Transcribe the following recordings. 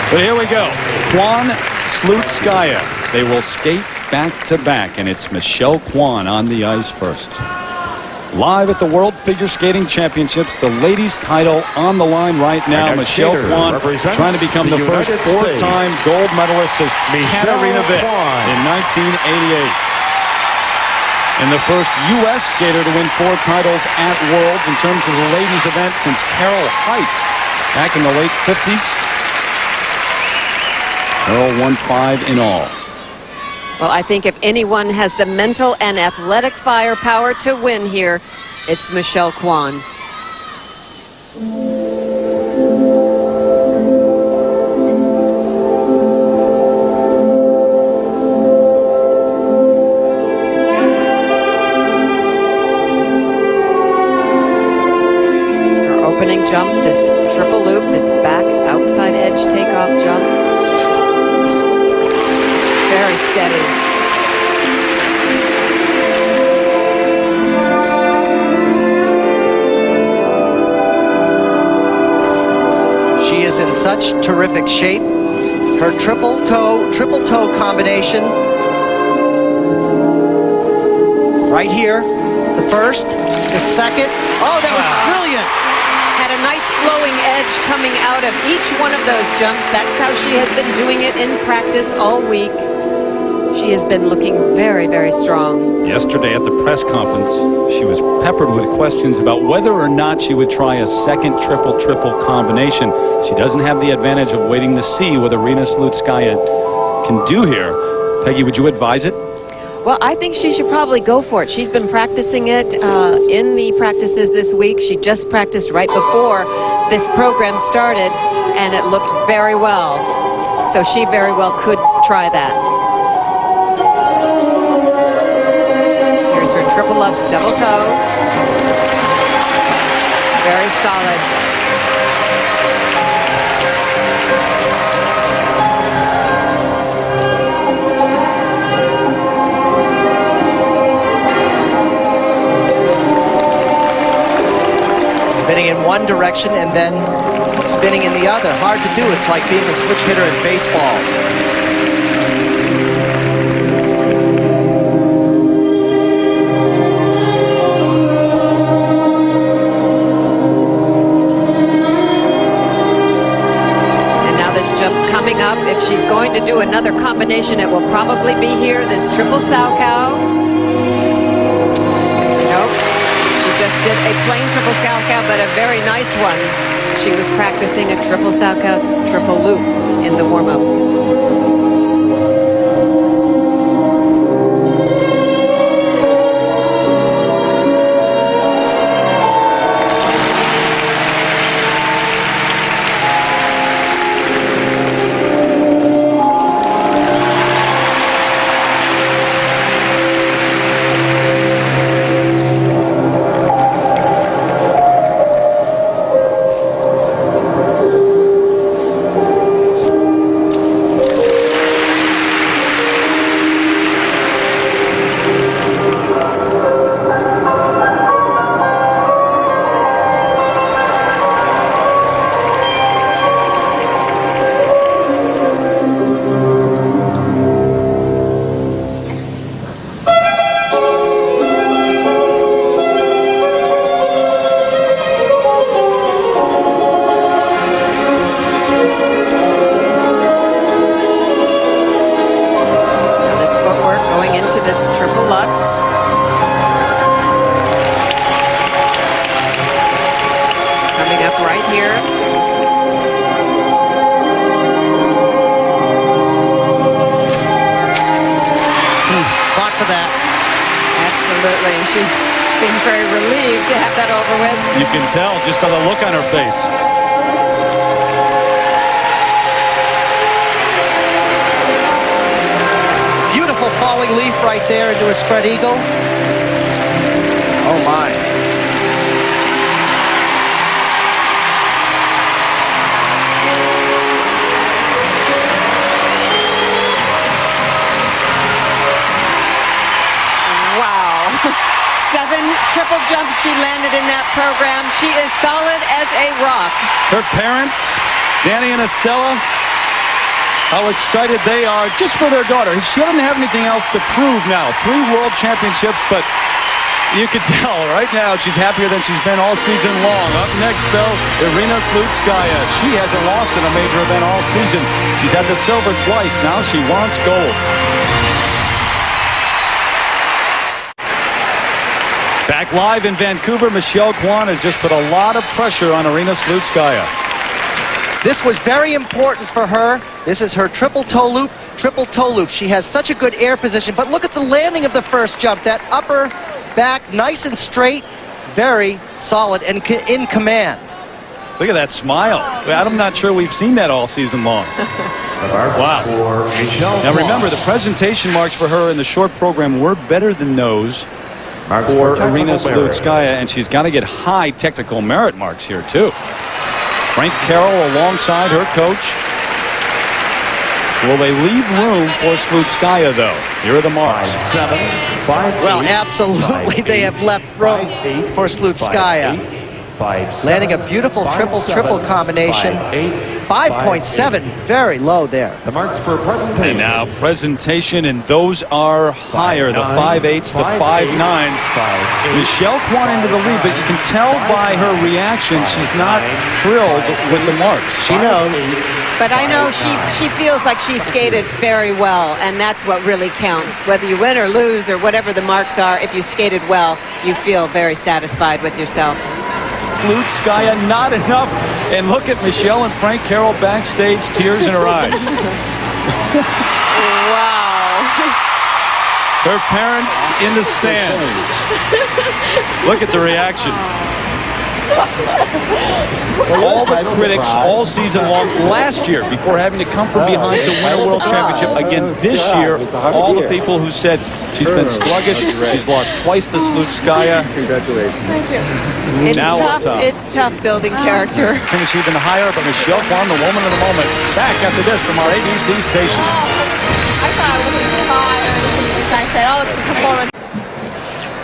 But here we go. Kwan, Slutskaya. They will skate back-to-back, and it's Michelle Kwan on the ice first. Live at the World Figure Skating Championships, the ladies' title on the line right now. Michelle Kwan trying to become the first four-time gold medalist since Katarina Witt in 1988. And the first U.S. skater to win 4 titles at Worlds in terms of the ladies' event since Carol Heiss back in the late 50s. Carol won 5 in all. Well, I think if anyone has the mental and athletic firepower to win here, it's Michelle Kwan. Her opening jump, this triple loop, this back outside edge takeoff jump. Very steady. She is in such terrific shape. Her triple toe combination. Right here, the first, the second. Oh, that was brilliant. Had a nice flowing edge coming out of each one of those jumps. That's how she has been doing it in practice all week. She has been looking very, very strong. Yesterday at the press conference, she was peppered with questions about whether or not she would try a second triple-triple combination. She doesn't have the advantage of waiting to see what Irina Slutskaya can do here. Peggy, would you advise it? Well, I think she should probably go for it. She's been practicing it in the practices this week. She just practiced right before this program started, and it looked very well. So she very well could try that. Here's her triple ups, double toe. Very solid. Spinning in one direction and then spinning in the other. Hard to do. It's like being a switch hitter in baseball. And now this jump coming up. If she's going to do another combination, it will probably be here, this triple Salchow. Just did a plain triple Salchow, but a very nice one. She was practicing a triple Salchow, triple loop in the warm-up. She seems very relieved to have that over with. You can tell just by the look on her face. Beautiful falling leaf right there into a spread eagle. Oh my. Wow. 7 triple jumps she landed in that program. She is solid as a rock. Her parents Danny and Estella, how excited they are just for their daughter. She doesn't have anything else to prove now. 3 world championships, but you can tell right now she's happier than she's been all season long. Up next, though, Irina Slutskaya. She hasn't lost in a major event all season. She's had the silver twice. Now she wants gold. Back live in Vancouver, Michelle Kwan has just put a lot of pressure on Irina Slutskaya. This was very important for her. This is her triple toe loop, triple toe loop. She has such a good air position, but look at the landing of the first jump. That upper back, nice and straight, very solid and in command. Look at that smile. I'm not sure we've seen that all season long. Wow. Now remember, the presentation marks for her in the short program were better than those for Irina Slutskaya, and she's got to get high technical merit marks here too. Frank Carroll alongside her coach. Will they leave room for Slutskaya, though? Here are the marks. 5'7", 5'8", Well, absolutely, they have left room for Slutskaya. Landing a beautiful triple combination. 5.7, very low there. The marks for presentation. And now presentation, and those are higher. The 5.8s, the 5.9s. Michelle Kwan into the lead, but you can tell by her reaction she's not thrilled with the marks. She knows. But I know she feels like she skated very well, and that's what really counts. Whether you win or lose or whatever the marks are, if you skated well, you feel very satisfied with yourself. Slutskaya, not enough. And look at Michelle and Frank Carroll backstage, tears in her eyes. Wow. Her parents in the stands. Look at the reaction. All the critics all season long last year, before having to come from behind to win a world championship again this year, all the people who said she's been sluggish, she's lost twice to Slutskaya. Congratulations. Thank you. It's tough building character. Finish even higher, but Michelle Kwan, the woman of the moment, back after this from our ABC station. I thought I wasn't high or anything. I said, oh, it's the performance.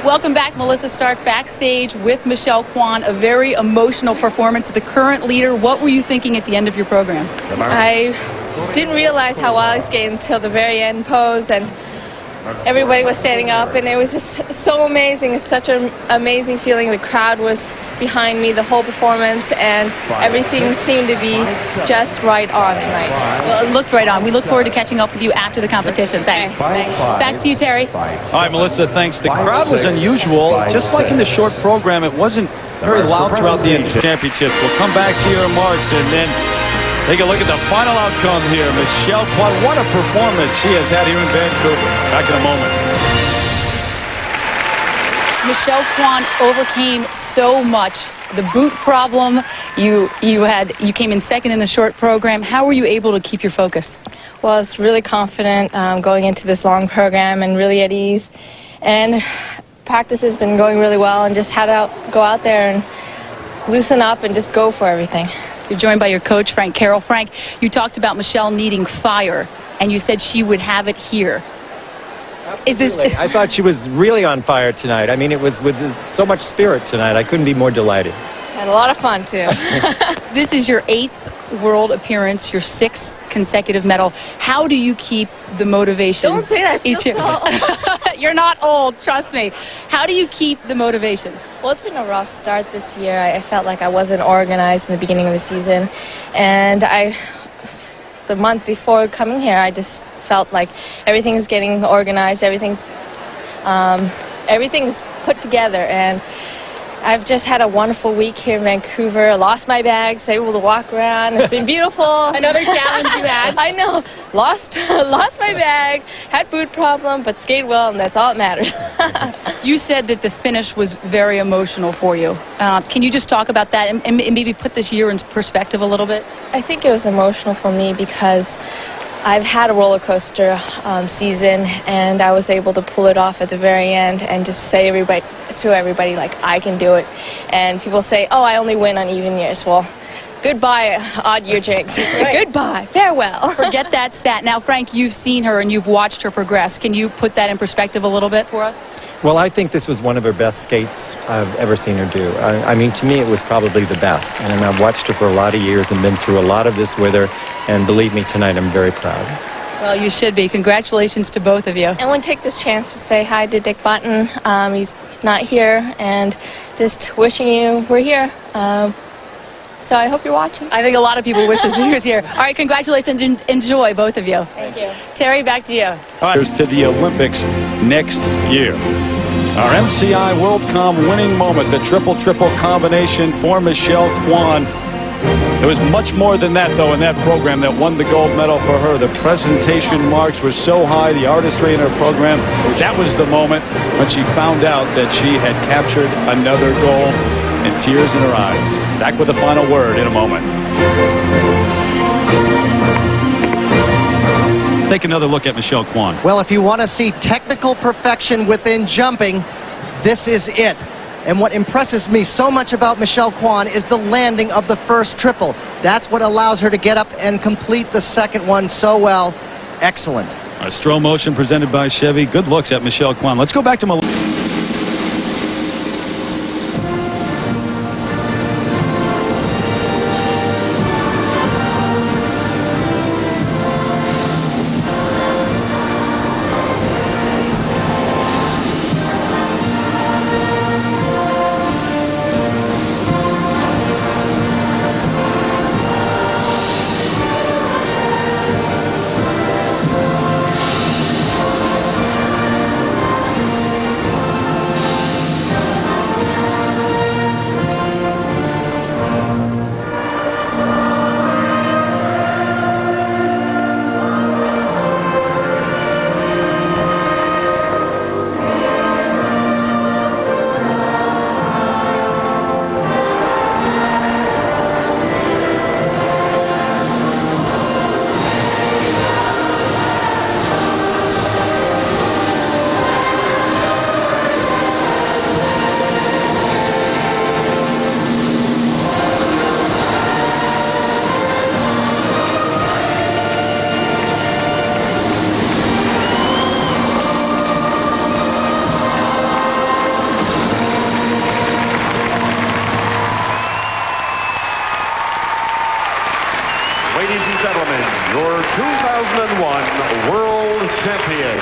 Welcome back, Melissa Stark, backstage with Michelle Kwan. A very emotional performance. The current leader, what were you thinking at the end of your program? I didn't realize how well I skated until the very end pose, and everybody was standing up, and it was just so amazing. It's such an amazing feeling. The crowd was behind me the whole performance, and everything seemed to be just right on tonight. Well, it looked right on. We look forward to catching up with you after the competition. Thanks. Back to you, Terry. All right, Melissa, thanks. The crowd was unusual. Just like in the short program, it wasn't very loud throughout the championships. We'll come back, see her marks, and then take a look at the final outcome here. Michelle Kwan, what a performance she has had here in Vancouver. Back in a moment. Michelle Kwan overcame so much. The boot problem, you came in second in the short program. How were you able to keep your focus? Well, I was really confident going into this long program and really at ease. And practice has been going really well, and just had to go out there and loosen up and just go for everything. You're joined by your coach, Frank Carroll. Frank, you talked about Michelle needing fire, and you said she would have it here. Absolutely. I thought she was really on fire tonight. I mean, it was with so much spirit tonight. I couldn't be more delighted. Had a lot of fun, too. This is your 8th world appearance, your 6th consecutive medal. How do you keep the motivation? Don't say that. I feel so old. You're not old, trust me. How do you keep the motivation? Well, it's been a rough start this year. I felt like I wasn't organized in the beginning of the season. And the month before coming here, I just felt like everything's getting organized, everything's put together, and I've just had a wonderful week here in Vancouver. I lost my bags, able to walk around. It's been beautiful. Another challenge you had. I know. Lost my bag, had boot problem, but skated well, and that's all that matters. You said that the finish was very emotional for you. Can you just talk about that and maybe put this year in perspective a little bit? I think it was emotional for me because I've had a roller coaster season, and I was able to pull it off at the very end and just say to everybody, like, I can do it. And people say, oh, I only win on even years. Well, goodbye, odd year jinx. Right. Goodbye, farewell. Forget that stat. Now, Frank, you've seen her and you've watched her progress. Can you put that in perspective a little bit for us? Well, I think this was one of her best skates I've ever seen her do. I mean, to me, it was probably the best. And I've watched her for a lot of years and been through a lot of this with her. And believe me, tonight I'm very proud. Well, you should be. Congratulations to both of you. I want to take this chance to say hi to Dick Button. He's not here, and just wishing you were here. So I hope you're watching. I think a lot of people wish he was here. All right, congratulations and enjoy, both of you. Thank you. Terry, back to you. All right, here's to the Olympics next year. Our MCI WorldCom winning moment, the triple-triple combination for Michelle Kwan. There was much more than that, though, in that program that won the gold medal for her. The presentation marks were so high, the artistry in her program. That was the moment when she found out that she had captured another goal, and tears in her eyes. Back with the final word in a moment. Take another look at Michelle Kwan. Well, if you want to see technical perfection within jumping, this is it. And what impresses me so much about Michelle Kwan is the landing of the first triple. That's what allows her to get up and complete the second one so well. Excellent. A slow motion presented by Chevy. Good looks at Michelle Kwan. Let's go back to Malone. Ladies and gentlemen, your 2001 World Champion,